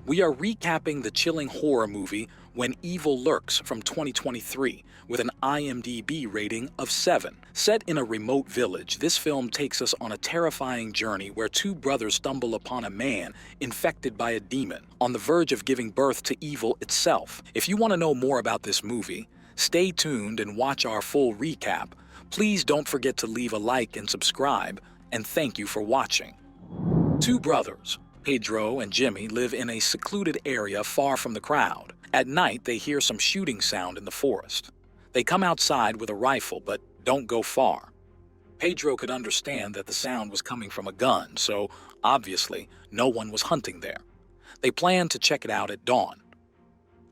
We are recapping the chilling horror movie When Evil Lurks from 2023 with an IMDb rating of 7. Set in a remote village, this film takes us on a terrifying journey where two brothers stumble upon a man infected by a demon, on the verge of giving birth to evil itself. If you want to know more about this movie, stay tuned and watch our full recap. Please don't forget to leave a like and subscribe, and thank you for watching. Two brothers, Pedro and Jimmy, live in a secluded area far from the crowd. At night, they hear some shooting sound in the forest. They come outside with a rifle, but don't go far. Pedro could understand that the sound was coming from a gun, so obviously no one was hunting there. They plan to check it out at dawn.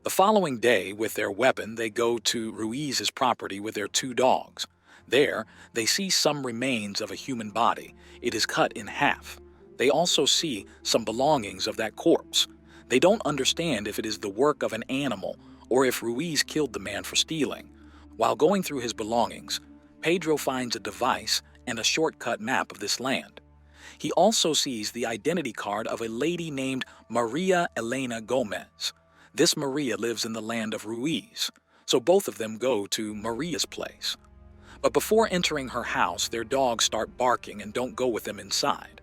The following day, with their weapon, they go to Ruiz's property with their two dogs. There, they see some remains of a human body. It is cut in half. They also see some belongings of that corpse. They don't understand if it is the work of an animal or if Ruiz killed the man for stealing. While going through his belongings, Pedro finds a device and a shortcut map of this land. He also sees the identity card of a lady named Maria Elena Gomez. This Maria lives in the land of Ruiz, so both of them go to Maria's place. But before entering her house, their dogs start barking and don't go with them inside.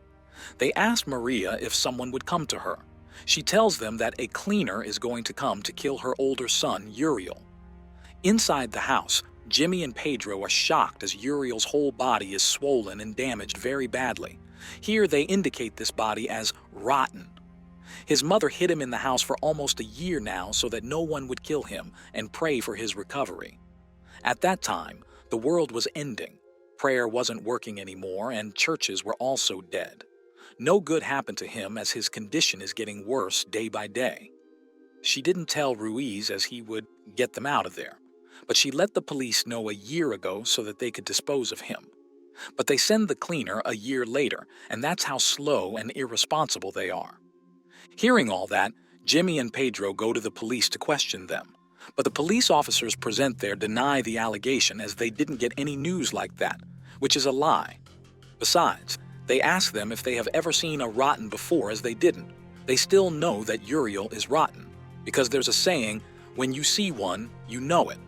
They ask Maria if someone would come to her. She tells them that a cleaner is going to come to kill her older son, Uriel. Inside the house, Jimmy and Pedro are shocked as Uriel's whole body is swollen and damaged very badly. Here they indicate this body as rotten. His mother hid him in the house for almost a year now so that no one would kill him and pray for his recovery. At that time, the world was ending. Prayer wasn't working anymore, and churches were also dead. No good happened to him as his condition is getting worse day by day. She didn't tell Ruiz as he would get them out of there, but she let the police know a year ago so that they could dispose of him. But they send the cleaner a year later, and that's how slow and irresponsible they are. Hearing all that, Jimmy and Pedro go to the police to question them, but the police officers present there deny the allegation as they didn't get any news like that, which is a lie. Besides, they ask them if they have ever seen a rotten before, as they didn't. They still know that Uriel is rotten, because there's a saying, when you see one, you know it.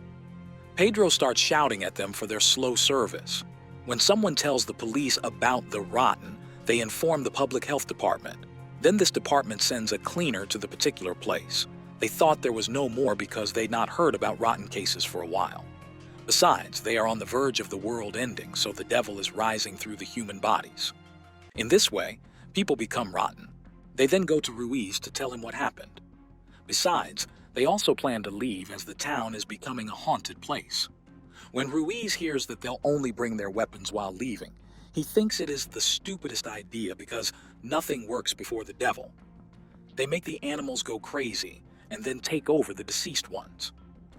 Pedro starts shouting at them for their slow service. When someone tells the police about the rotten, they inform the public health department. Then this department sends a cleaner to the particular place. They thought there was no more because they'd not heard about rotten cases for a while. Besides, they are on the verge of the world ending, so the devil is rising through the human bodies. In this way, people become rotten. They then go to Ruiz to tell him what happened. Besides, they also plan to leave as the town is becoming a haunted place. When Ruiz hears that they'll only bring their weapons while leaving, he thinks it is the stupidest idea because nothing works before the devil. They make the animals go crazy and then take over the deceased ones.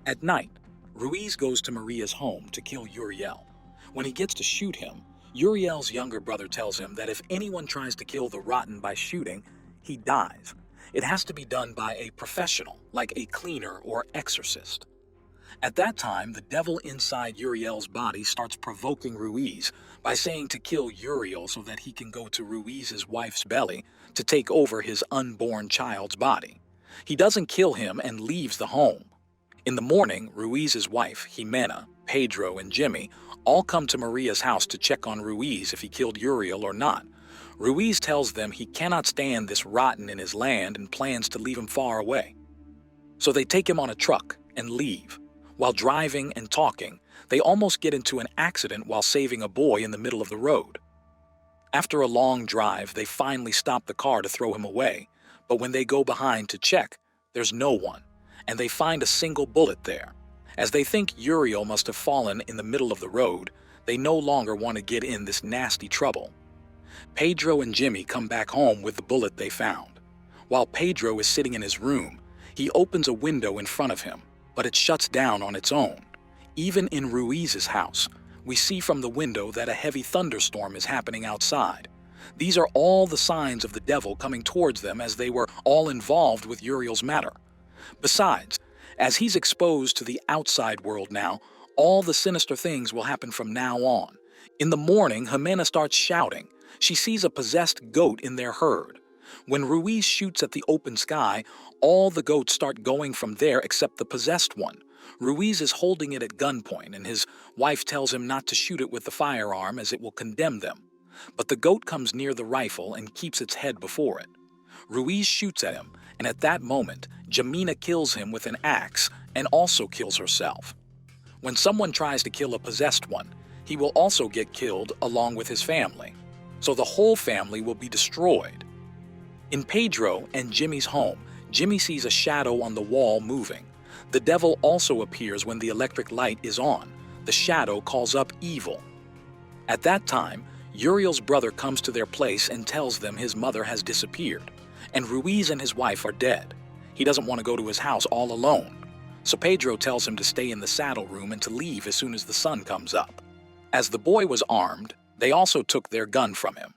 At night, Ruiz goes to Maria's home to kill Uriel. When he gets to shoot him, Uriel's younger brother tells him that if anyone tries to kill the rotten by shooting, he dies. It has to be done by a professional, like a cleaner or exorcist. At that time, the devil inside Uriel's body starts provoking Ruiz by saying to kill Uriel so that he can go to Ruiz's wife's belly to take over his unborn child's body. He doesn't kill him and leaves the home. In the morning, Ruiz's wife, Jimena, Pedro, and Jimmy all come to Maria's house to check on Ruiz if he killed Uriel or not. Ruiz tells them he cannot stand this rotten in his land and plans to leave him far away. So they take him on a truck and leave. While driving and talking, they almost get into an accident while saving a boy in the middle of the road. After a long drive, they finally stop the car to throw him away, but when they go behind to check, there's no one, and they find a single bullet there. As they think Uriel must have fallen in the middle of the road, they no longer want to get in this nasty trouble. Pedro and Jimmy come back home with the bullet they found. While Pedro is sitting in his room, he opens a window in front of him, but it shuts down on its own. Even in Ruiz's house, we see from the window that a heavy thunderstorm is happening outside. These are all the signs of the devil coming towards them as they were all involved with Uriel's matter. Besides, as he's exposed to the outside world now, all the sinister things will happen from now on. In the morning, Jimena starts shouting. She sees a possessed goat in their herd. When Ruiz shoots at the open sky, all the goats start going from there except the possessed one. Ruiz is holding it at gunpoint, and his wife tells him not to shoot it with the firearm as it will condemn them. But the goat comes near the rifle and keeps its head before it. Ruiz shoots at him, and at that moment, Jamina kills him with an axe and also kills herself. When someone tries to kill a possessed one, he will also get killed along with his family. So the whole family will be destroyed. In Pedro and Jimmy's home, Jimmy sees a shadow on the wall moving. The devil also appears when the electric light is on. The shadow calls up evil. At that time, Uriel's brother comes to their place and tells them his mother has disappeared, and Ruiz and his wife are dead. He doesn't want to go to his house all alone. So Pedro tells him to stay in the saddle room and to leave as soon as the sun comes up. As the boy was armed, they also took their gun from him.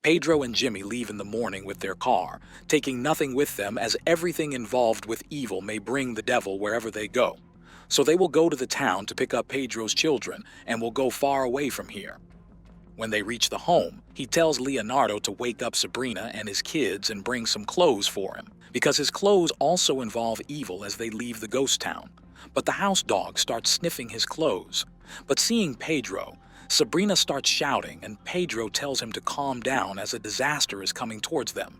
Pedro and Jimmy leave in the morning with their car, taking nothing with them as everything involved with evil may bring the devil wherever they go. So they will go to the town to pick up Pedro's children and will go far away from here. When they reach the home, he tells Leonardo to wake up Sabrina and his kids and bring some clothes for him, because his clothes also involve evil as they leave the ghost town. But the house dog starts sniffing his clothes. But seeing Pedro, Sabrina starts shouting, and Pedro tells him to calm down as a disaster is coming towards them.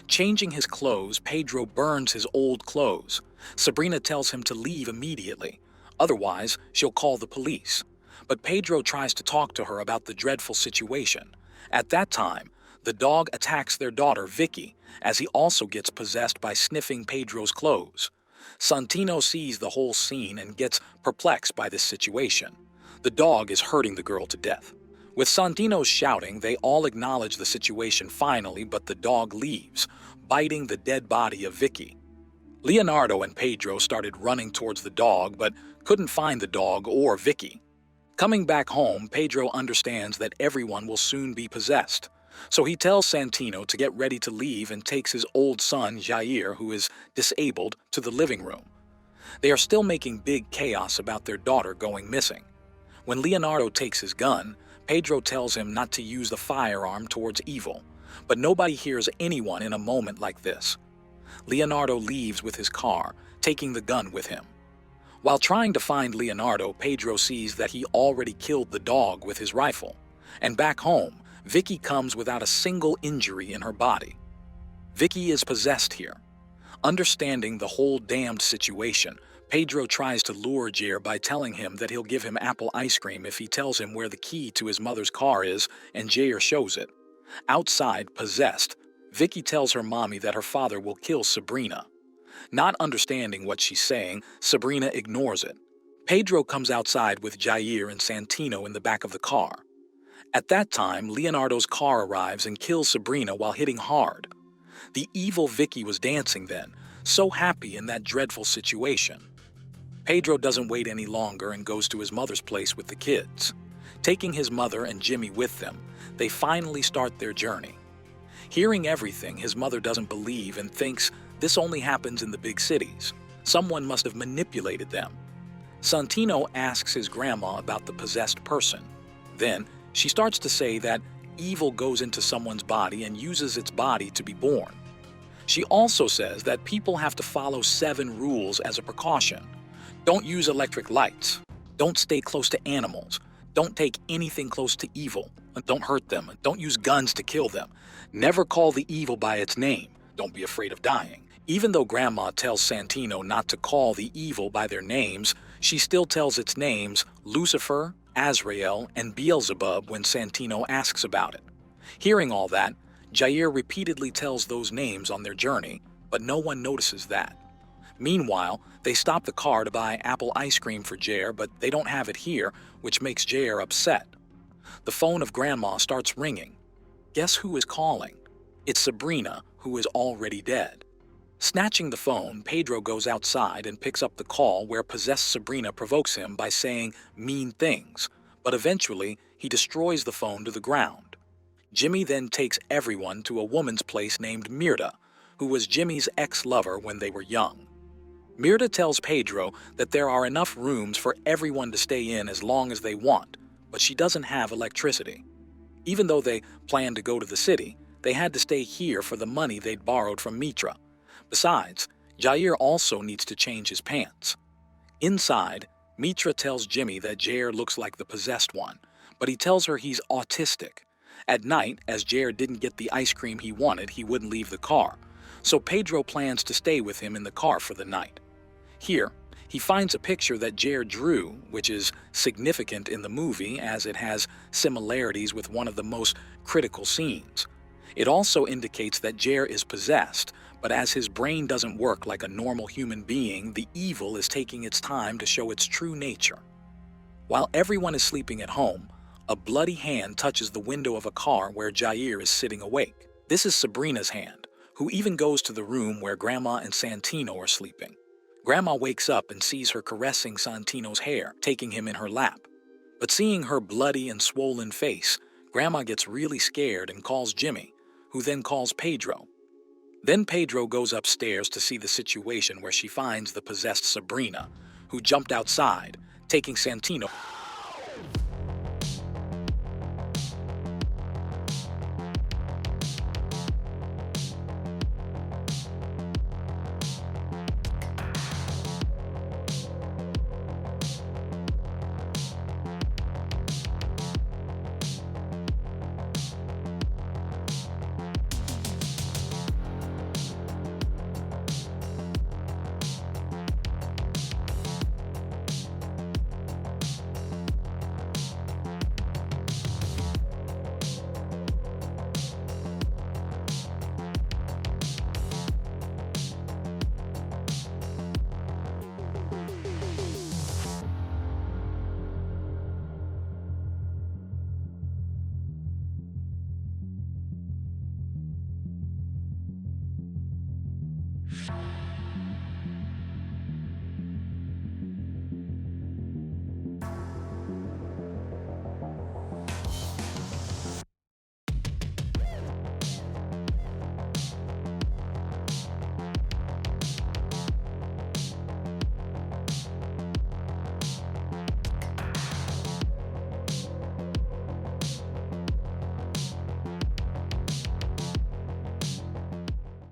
Changing his clothes, Pedro burns his old clothes. Sabrina tells him to leave immediately, otherwise she'll call the police. But Pedro tries to talk to her about the dreadful situation. At that time, the dog attacks their daughter, Vicky, as he also gets possessed by sniffing Pedro's clothes. Santino sees the whole scene and gets perplexed by this situation. The dog is hurting the girl to death. With Santino's shouting, they all acknowledge the situation finally, but the dog leaves, biting the dead body of Vicky. Leonardo and Pedro started running towards the dog, but couldn't find the dog or Vicky. Coming back home, Pedro understands that everyone will soon be possessed. So he tells Santino to get ready to leave and takes his old son, Jair, who is disabled, to the living room. They are still making big chaos about their daughter going missing. When Leonardo takes his gun, Pedro tells him not to use the firearm towards evil, but nobody hears anyone in a moment like this. Leonardo leaves with his car, taking the gun with him. While trying to find Leonardo, Pedro sees that he already killed the dog with his rifle, and back home, Vicky comes without a single injury in her body. Vicky is possessed here. Understanding the whole damned situation, Pedro tries to lure Jair by telling him that he'll give him apple ice cream if he tells him where the key to his mother's car is, and Jair shows it. Outside, possessed, Vicky tells her mommy that her father will kill Sabrina. Not understanding what she's saying, Sabrina ignores it. Pedro comes outside with Jair and Santino in the back of the car. At that time, Leonardo's car arrives and kills Sabrina while hitting hard. The evil Vicky was dancing then, so happy in that dreadful situation. Pedro doesn't wait any longer and goes to his mother's place with the kids. Taking his mother and Jimmy with them, they finally start their journey. Hearing everything, his mother doesn't believe and thinks this only happens in the big cities. Someone must have manipulated them. Santino asks his grandma about the possessed person. Then, she starts to say that evil goes into someone's body and uses its body to be born. She also says that people have to follow 7 rules as a precaution. Don't use electric lights. Don't stay close to animals. Don't take anything close to evil. Don't hurt them. Don't use guns to kill them. Never call the evil by its name. Don't be afraid of dying. Even though Grandma tells Santino not to call the evil by their names, she still tells its names Lucifer, Azrael, and Beelzebub when Santino asks about it. Hearing all that, Jair repeatedly tells those names on their journey, but no one notices that. Meanwhile, they stop the car to buy apple ice cream for Jair, but they don't have it here, which makes Jair upset. The phone of Grandma starts ringing. Guess who is calling? It's Sabrina, who is already dead. Snatching the phone, Pedro goes outside and picks up the call where possessed Sabrina provokes him by saying mean things, but eventually he destroys the phone to the ground. Jimmy then takes everyone to a woman's place named Mirta, who was Jimmy's ex-lover when they were young. Mirta tells Pedro that there are enough rooms for everyone to stay in as long as they want, but she doesn't have electricity. Even though they plan to go to the city, They had to stay here for the money they'd borrowed from Mitra. Besides, Jair also needs to change his pants. Inside, Mitra tells Jimmy that Jair looks like the possessed one, but he tells her he's autistic. At night, as Jair didn't get the ice cream he wanted, he wouldn't leave the car, so Pedro plans to stay with him in the car for the night. Here, he finds a picture that Jair drew, which is significant in the movie as it has similarities with one of the most critical scenes. It also indicates that Jair is possessed, but as his brain doesn't work like a normal human being, the evil is taking its time to show its true nature. While everyone is sleeping at home, a bloody hand touches the window of a car where Jair is sitting awake. This is Sabrina's hand, who even goes to the room where Grandma and Santino are sleeping. Grandma wakes up and sees her caressing Santino's hair, taking him in her lap. But seeing her bloody and swollen face, Grandma gets really scared and calls Jimmy, who then calls Pedro. Then Pedro goes upstairs to see the situation where she finds the possessed Sabrina, who jumped outside, taking Santino.